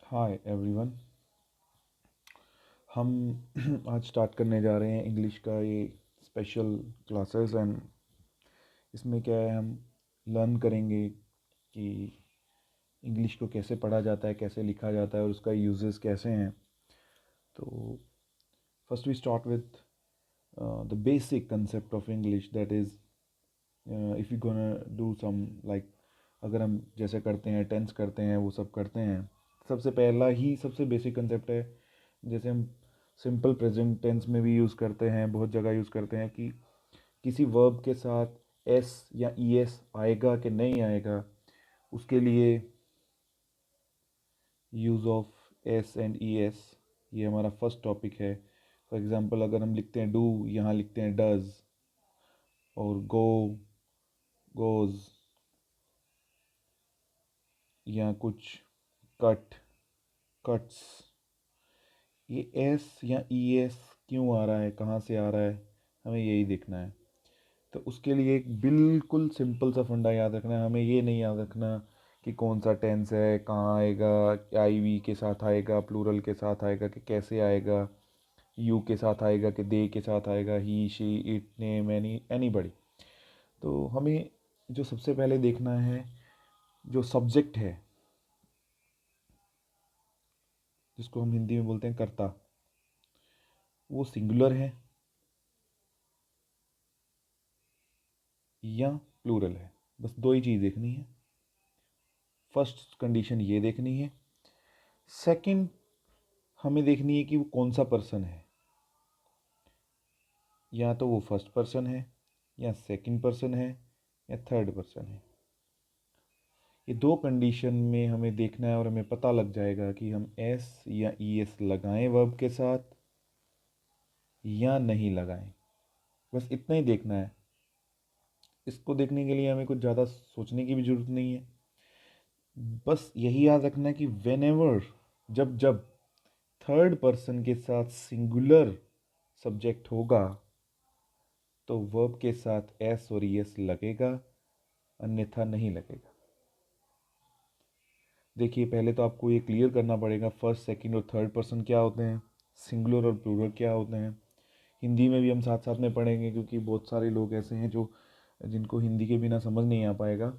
Hi everyone. हम आज start करने जा रहे हैं इंग्लिश का ये स्पेशल क्लासेस। एंड इसमें क्या है, हम लर्न करेंगे कि इंग्लिश को कैसे पढ़ा जाता है, कैसे लिखा जाता है और उसका यूजेस कैसे हैं। तो first we start with the basic concept of English, that is if you gonna do some like, अगर हम जैसे करते हैं टेंस करते हैं वो सब करते हैं, सबसे पहला ही सबसे बेसिक कंसेप्ट है। जैसे हम सिंपल प्रेजेंट टेंस में भी यूज़ करते हैं, बहुत जगह यूज़ करते हैं कि किसी वर्ब के साथ एस या ई एस आएगा कि नहीं आएगा, उसके लिए use of S and E S, ये हमारा फर्स्ट टॉपिक है। फॉर एग्ज़ाम्पल अगर हम लिखते हैं डू, यहाँ लिखते हैं डज, और गो गोज़, या कुछ कट कट्स, ये एस या ई एस क्यों आ रहा है, कहाँ से आ रहा है, हमें यही देखना है। तो उसके लिए एक बिल्कुल सिंपल सा फंडा याद रखना है। हमें ये नहीं याद रखना कि कौन सा टेंस है, कहाँ आएगा, आई वी के साथ आएगा, प्लूरल के साथ आएगा, कि कैसे आएगा, यू के साथ आएगा कि दे के साथ आएगा, ही शी इट नेम एनीबडी। तो हमें जो सबसे पहले देखना है, जो सब्जेक्ट है, जिसको हम हिंदी में बोलते हैं कर्ता, वो सिंगुलर है या प्लूरल है। बस दो ही चीज़ देखनी है। फर्स्ट कंडीशन ये देखनी है। सेकंड, हमें देखनी है कि वो कौन सा पर्सन है, या तो वो फर्स्ट पर्सन है, या सेकंड पर्सन है, या थर्ड पर्सन है। ये दो कंडीशन में हमें देखना है और हमें पता लग जाएगा कि हम एस या ई एस लगाएं वर्ब के साथ या नहीं लगाएं। बस इतना ही देखना है। इसको देखने के लिए हमें कुछ ज़्यादा सोचने की भी ज़रूरत नहीं है। बस यही याद रखना है कि वेन एवर, जब जब थर्ड पर्सन के साथ सिंगुलर सब्जेक्ट होगा तो वर्ब के साथ एस और एस लगेगा, अन्यथा नहीं लगेगा। देखिए, पहले तो आपको ये क्लियर करना पड़ेगा फर्स्ट सेकंड और थर्ड पर्सन क्या होते हैं, सिंगुलर और प्लूरल क्या होते हैं। हिंदी में भी हम साथ साथ में पढ़ेंगे, क्योंकि बहुत सारे लोग ऐसे हैं जो जिनको हिंदी के बिना समझ नहीं आ पाएगा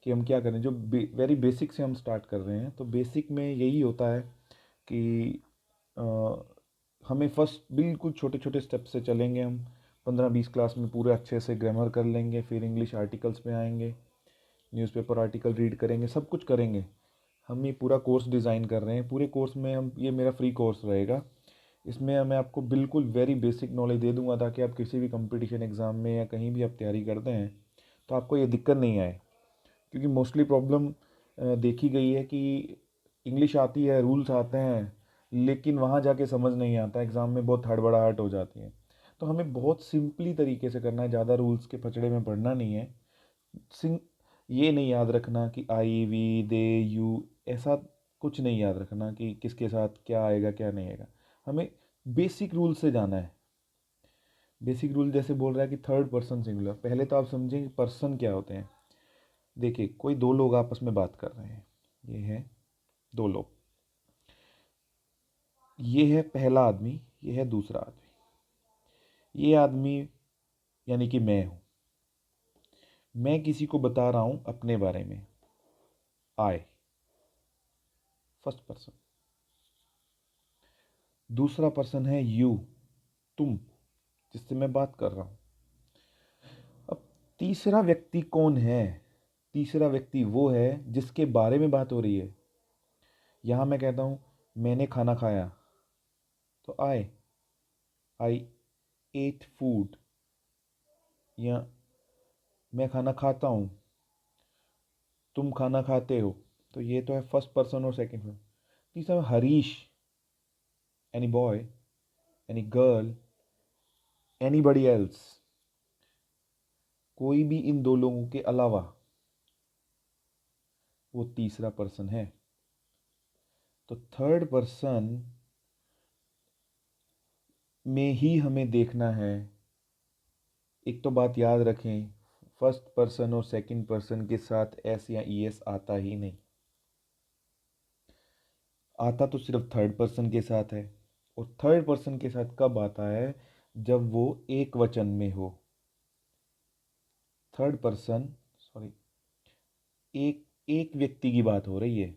कि हम क्या करें। जो वेरी बेसिक से हम स्टार्ट कर रहे हैं, तो बेसिक में यही होता है कि अ, हमें फर्स्ट बिल्कुल छोटे छोटे स्टेप से चलेंगे। हम 15-20 क्लास में पूरे अच्छे से ग्रामर कर लेंगे, फिर इंग्लिश आर्टिकल्स पे आएंगे, न्यूज़पेपर आर्टिकल रीड करेंगे, सब कुछ करेंगे। हम ये पूरा कोर्स डिज़ाइन कर रहे हैं। पूरे कोर्स में हम, ये मेरा फ्री कोर्स रहेगा, इसमें मैं आपको बिल्कुल वेरी बेसिक नॉलेज दे दूंगा, ताकि आप किसी भी कंपटीशन एग्ज़ाम में या कहीं भी आप तैयारी करते हैं तो आपको ये दिक्कत नहीं आए। क्योंकि मोस्टली प्रॉब्लम देखी गई है कि इंग्लिश आती है, रूल्स आते हैं, लेकिन वहाँ जाके समझ नहीं आता, एग्ज़ाम में बहुत हड़बड़ाहट हो जाती है। तो हमें बहुत सिंपली तरीके से करना है, ज़्यादा रूल्स के पचड़े में पढ़ना नहीं है। सिंग ये नहीं याद रखना कि आई वी दे यू, ऐसा कुछ नहीं याद रखना कि किसके साथ क्या आएगा क्या नहीं आएगा। हमें बेसिक रूल से जाना है। बेसिक रूल जैसे बोल रहा है कि थर्ड पर्सन सिंगुलर, पहले तो आप समझें कि पर्सन क्या होते हैं। देखिए, कोई दो लोग आपस में बात कर रहे हैं, ये है दो लोग, ये है पहला आदमी, ये है दूसरा आदमी। ये आदमी यानी कि मैं हूँ, मैं किसी को बता रहा हूँ अपने बारे में, आई, फर्स्ट पर्सन। दूसरा पर्सन है यू, तुम, जिससे मैं बात कर रहा हूँ। अब तीसरा व्यक्ति कौन है? तीसरा व्यक्ति वो है जिसके बारे में बात हो रही है। यहाँ मैं कहता हूँ मैंने खाना खाया, तो आई एट फूड, या मैं खाना खाता हूँ, तुम खाना खाते हो। तो ये तो है फर्स्ट पर्सन और सेकंड पर्सन। तीसरा Harish, any boy, any girl, anybody else, कोई भी इन दो लोगों के अलावा, वो तीसरा पर्सन है। तो थर्ड पर्सन में ही हमें देखना है। एक तो बात याद रखें, फर्स्ट पर्सन और सेकंड पर्सन के साथ एस या ई एस आता ही नहीं। आता तो सिर्फ थर्ड पर्सन के साथ है, और थर्ड पर्सन के साथ कब आता है, जब वो एक वचन में हो। थर्ड पर्सन, सॉरी, एक एक व्यक्ति की बात हो रही है।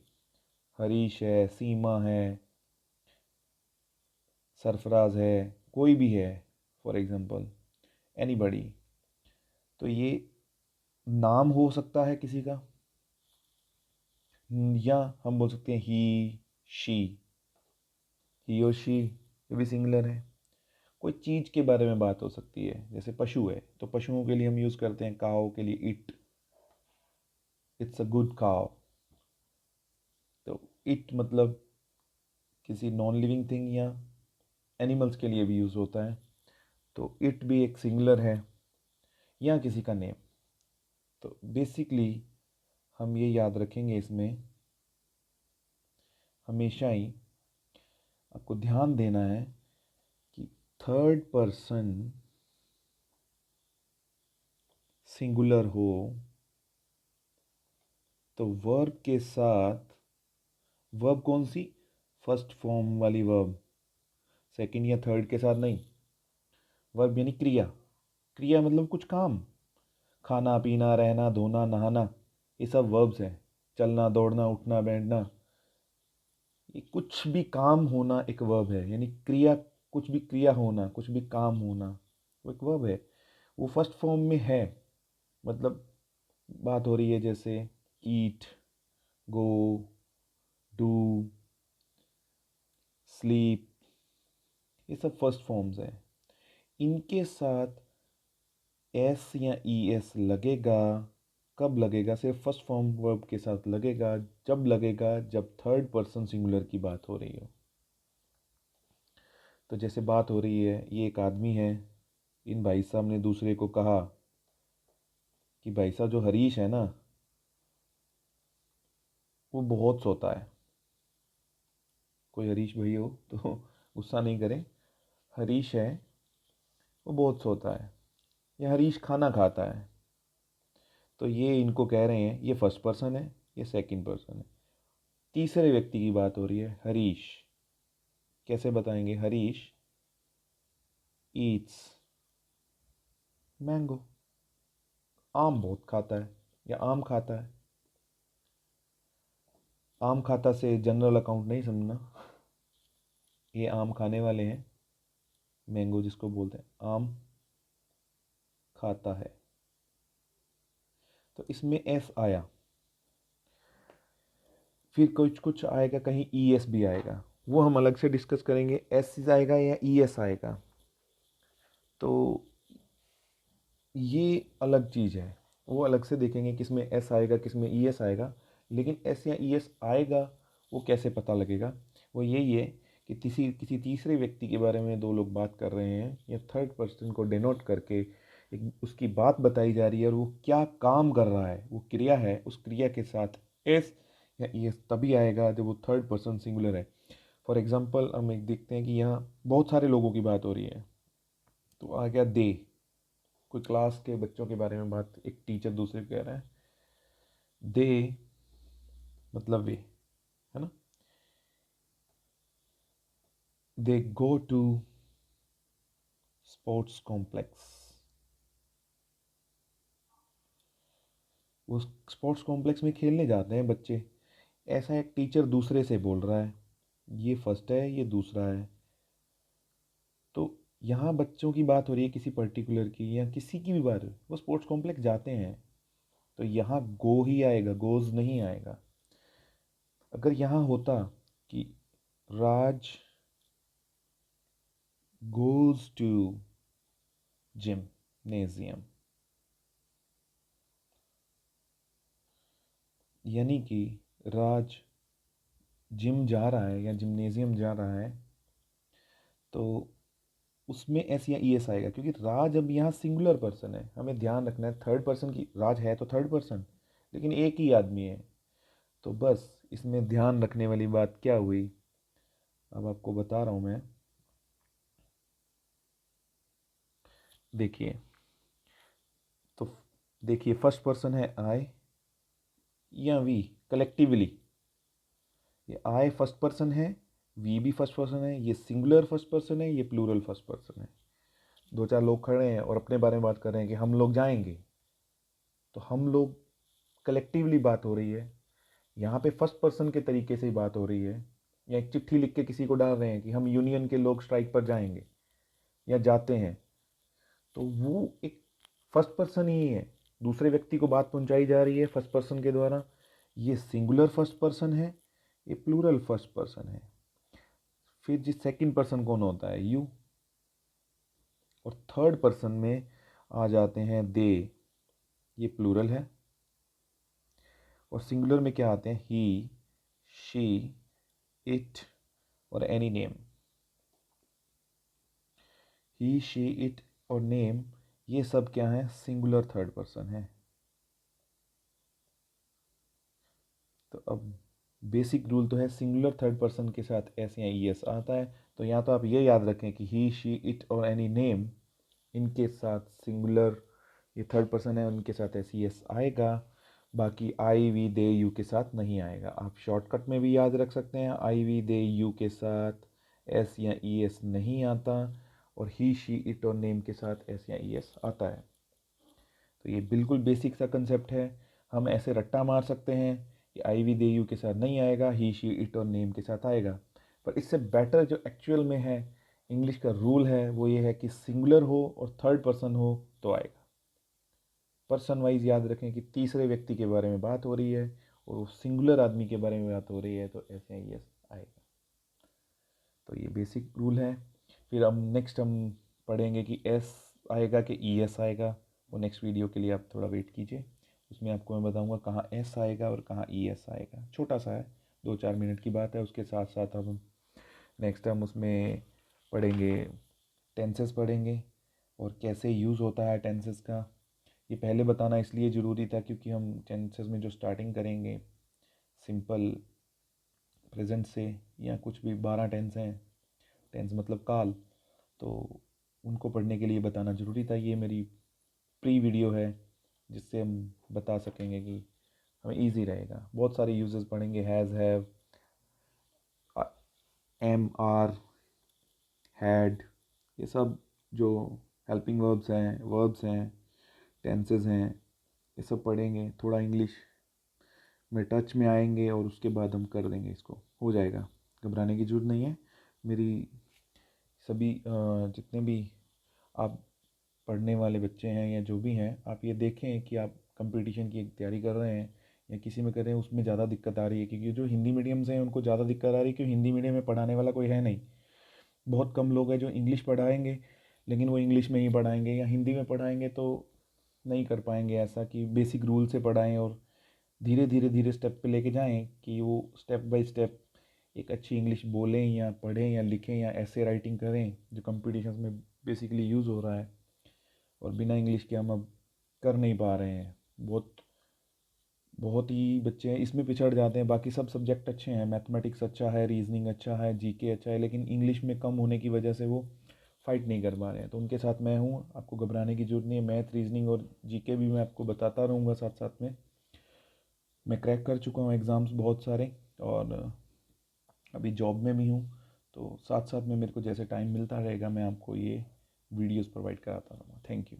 हरीश है, सीमा है, सरफराज है, कोई भी है, फॉर एग्जांपल एनीबडी। तो ये नाम हो सकता है किसी का, या हम बोल सकते हैं शी, ही और शी, ये भी सिंगुलर है। कोई चीज़ के बारे में बात हो सकती है, जैसे पशु है तो पशुओं के लिए हम यूज़ करते हैं काव के लिए इट्स अ गुड काव। तो इट मतलब किसी नॉन लिविंग थिंग या एनिमल्स के लिए भी यूज़ होता है, तो इट भी एक सिंगुलर है, या किसी का नेम। तो बेसिकली हम ये याद रखेंगे, इसमें हमेशा ही आपको ध्यान देना है कि थर्ड पर्सन सिंगुलर हो तो वर्ब के साथ, वर्ब कौन सी, फर्स्ट फॉर्म वाली वर्ब, सेकंड या थर्ड के साथ नहीं। वर्ब यानी क्रिया, क्रिया मतलब कुछ काम, खाना पीना रहना धोना नहाना, ये सब वर्ब्स हैं। चलना दौड़ना उठना बैठना, ये कुछ भी काम होना एक वर्ब है, यानी क्रिया, कुछ भी क्रिया होना, कुछ भी काम होना, वो एक वर्ब है। वो फर्स्ट फॉर्म में है, मतलब बात हो रही है जैसे ईट, गो, डू, स्लीप, ये सब फर्स्ट फॉर्म्स हैं। इनके साथ एस या ई एस लगेगा, कब लगेगा, सिर्फ फर्स्ट फॉर्म वर्ब के साथ लगेगा, जब लगेगा जब थर्ड पर्सन सिंगुलर की बात हो रही हो। तो जैसे बात हो रही है, ये एक आदमी है, इन भाई साहब ने दूसरे को कहा कि भाई साहब जो हरीश है ना, वो बहुत सोता है। कोई हरीश भाई हो तो गुस्सा नहीं करें, हरीश है वो बहुत सोता है, या हरीश खाना खाता है। तो ये इनको कह रहे हैं, ये फर्स्ट पर्सन है, ये सेकंड पर्सन है, तीसरे व्यक्ति की बात हो रही है, हरीश। कैसे बताएंगे, हरीश ईट्स मैंगो, आम बहुत खाता है या आम खाता है। आम खाता से जनरल अकाउंट नहीं समझना, ये आम खाने वाले हैं, मैंगो जिसको बोलते हैं, आम खाता है। तो इसमें एस आया, फिर कुछ कुछ आएगा, कहीं ई एस भी आएगा, वो हम अलग से डिस्कस करेंगे, एस आएगा या ई एस आएगा। तो ये अलग चीज़ है, वो अलग से देखेंगे किस में एस आएगा किस में ई एस आएगा। लेकिन एस या ई एस आएगा वो कैसे पता लगेगा, वो यही है कि किसी किसी तीसरे व्यक्ति के बारे में दो लोग बात कर रहे हैं, या थर्ड पर्सन को डिनोट करके एक उसकी बात बताई जा रही है, और वो क्या काम कर रहा है, वो क्रिया है, उस क्रिया के साथ एस या ई एस तभी आएगा जब वो थर्ड पर्सन सिंगुलर है। फॉर एग्जाम्पल हम एक देखते हैं कि यहाँ बहुत सारे लोगों की बात हो रही है, तो आ गया दे, कोई क्लास के बच्चों के बारे में बात, एक टीचर दूसरे को कह रहा है, दे मतलब वे, है ना, दे गो टू स्पोर्ट्स कॉम्प्लेक्स, वो स्पोर्ट्स कॉम्प्लेक्स में खेलने जाते हैं बच्चे। ऐसा एक टीचर दूसरे से बोल रहा है, ये फर्स्ट है ये दूसरा है। तो यहाँ बच्चों की बात हो रही है किसी पर्टिकुलर की, या किसी की भी बात हो, वो स्पोर्ट्स कॉम्प्लेक्स जाते हैं, तो यहाँ गो ही आएगा, गोज नहीं आएगा। अगर यहाँ होता कि राज goes to gymnasium, यानी कि राज जिम जा रहा है या जिम्नेजियम जा रहा है, तो उसमें एस या ई एस आएगा, क्योंकि राज अब यहाँ सिंगुलर पर्सन है, हमें ध्यान रखना है थर्ड पर्सन की, राज है तो थर्ड पर्सन, लेकिन एक ही आदमी है। तो बस इसमें ध्यान रखने वाली बात क्या हुई, अब आपको बता रहा हूँ मैं। देखिए, तो देखिए फर्स्ट पर्सन है आई या वी, कलेक्टिवली, ये आई फर्स्ट पर्सन है, वी भी फर्स्ट पर्सन है, ये सिंगुलर फर्स्ट पर्सन है, ये प्लूरल फर्स्ट पर्सन है। दो चार लोग खड़े हैं और अपने बारे में बात कर रहे हैं कि हम लोग जाएंगे, तो हम लोग कलेक्टिवली बात हो रही है। यहाँ पे फर्स्ट पर्सन के तरीके से ही बात हो रही है, या एक चिट्ठी लिख के किसी को डाल रहे हैं कि हम यूनियन के लोग स्ट्राइक पर जाएंगे या जाते हैं, तो वो एक फर्स्ट पर्सन ही है, दूसरे व्यक्ति को बात पहुंचाई जा रही है फर्स्ट पर्सन के द्वारा। ये सिंगुलर फर्स्ट पर्सन है, ये प्लूरल फर्स्ट पर्सन है। फिर जिस सेकंड पर्सन कौन होता है, यू। और थर्ड पर्सन में आ जाते हैं दे, ये प्लूरल है। और सिंगुलर में क्या आते हैं, ही, शी, इट और any name. He, she, it और नेम, ये सब क्या है, सिंगुलर थर्ड पर्सन है। तो अब बेसिक रूल तो है, सिंगुलर थर्ड पर्सन के साथ एस या ई एस आता है। तो या तो आप ये याद रखें कि ही, शी, इट और एनी नेम, इनके साथ सिंगुलर ये थर्ड पर्सन है, उनके साथ एस ई एस आएगा। बाकी आई वी दे यू के साथ नहीं आएगा। आप शॉर्टकट में भी याद रख सकते हैं, आई वी दे यू के साथ एस या ई एस नहीं आता, और ही, शी, इट और नेम के साथ एस या ई एस आता है। तो ये बिल्कुल बेसिक सा कंसेप्ट है। हम ऐसे रट्टा मार सकते हैं कि आई वी दे यू के साथ नहीं आएगा, ही, शी, इट और नेम के साथ आएगा। पर इससे बेटर जो एक्चुअल में है, इंग्लिश का रूल है, वो ये है कि सिंगुलर हो और थर्ड पर्सन हो तो आएगा। पर्सन वाइज याद रखें कि तीसरे व्यक्ति के बारे में बात हो रही है और वो सिंगुलर आदमी के बारे में बात हो रही है, तो ऐसे ही यस आएगा। तो ये बेसिक रूल है। फिर हम नेक्स्ट हम पढ़ेंगे कि एस आएगा कि ई एस आएगा। वो नेक्स्ट वीडियो के लिए आप थोड़ा वेट कीजिए, उसमें आपको मैं बताऊंगा कहाँ एस आएगा और कहाँ ई एस आएगा। छोटा सा है, 2-4 मिनट की बात है। उसके साथ साथ हम नेक्स्ट हम उसमें पढ़ेंगे, टेंसेस पढ़ेंगे और कैसे यूज़ होता है टेंसेस का। ये पहले बताना इसलिए ज़रूरी था क्योंकि हम टेंसेस में जो स्टार्टिंग करेंगे सिंपल प्रेजेंट से, या कुछ भी 12 टेंस हैं, टेंस मतलब काल, तो उनको पढ़ने के लिए बताना ज़रूरी था। ये मेरी प्री वीडियो है जिससे हम बता सकेंगे कि हमें इजी रहेगा। बहुत सारे यूजेस पढ़ेंगे, has, have, am, are, had, ये सब जो हेल्पिंग वर्ब्स हैं, टेंसेस हैं, ये सब पढ़ेंगे। थोड़ा इंग्लिश में टच में आएंगे और उसके बाद हम कर देंगे, इसको हो जाएगा, घबराने की ज़रूरत नहीं है। मेरी सभी जितने भी आप पढ़ने वाले बच्चे हैं या जो भी हैं, आप ये देखें कि आप कंपटीशन की एक तैयारी कर रहे हैं या किसी में कर रहे हैं, उसमें ज़्यादा दिक्कत आ रही है। क्योंकि जो हिंदी मीडियम से हैं उनको ज़्यादा दिक्कत आ रही है, क्योंकि हिंदी मीडियम में पढ़ाने वाला कोई है नहीं। बहुत कम लोग हैं जो इंग्लिश पढ़ाएंगे, लेकिन वो इंग्लिश में ही पढ़ाएंगे, या हिंदी में पढ़ाएंगे तो नहीं कर पाएंगे ऐसा कि बेसिक रूल से पढ़ाएं और धीरे धीरे धीरे स्टेप पे लेके जाएं कि वो स्टेप बाय स्टेप एक अच्छी इंग्लिश बोलें या पढ़ें या लिखें या ऐसे राइटिंग करें जो कंपटीशन में बेसिकली यूज़ हो रहा है। और बिना इंग्लिश के हम अब कर नहीं पा रहे हैं। बहुत बहुत ही बच्चे हैं इसमें पिछड़ जाते हैं। बाकी सब सब्जेक्ट अच्छे हैं, मैथमेटिक्स अच्छा है, रीजनिंग अच्छा है, जीके अच्छा है, लेकिन इंग्लिश में कम होने की वजह से वो फाइट नहीं कर पा रहे हैं। तो उनके साथ मैं हूँ, आपको घबराने की जरूरत नहीं है। मैथ, रीजनिंग और जीके भी मैं आपको बताता रहूँगा साथ साथ में। मैं क्रैक कर चुका हूँ एग्ज़ाम्स बहुत सारे, और अभी जॉब में भी हूँ, तो साथ साथ में मेरे को जैसे टाइम मिलता रहेगा मैं आपको ये वीडियोस प्रोवाइड कराता रहूँगा। Thank you.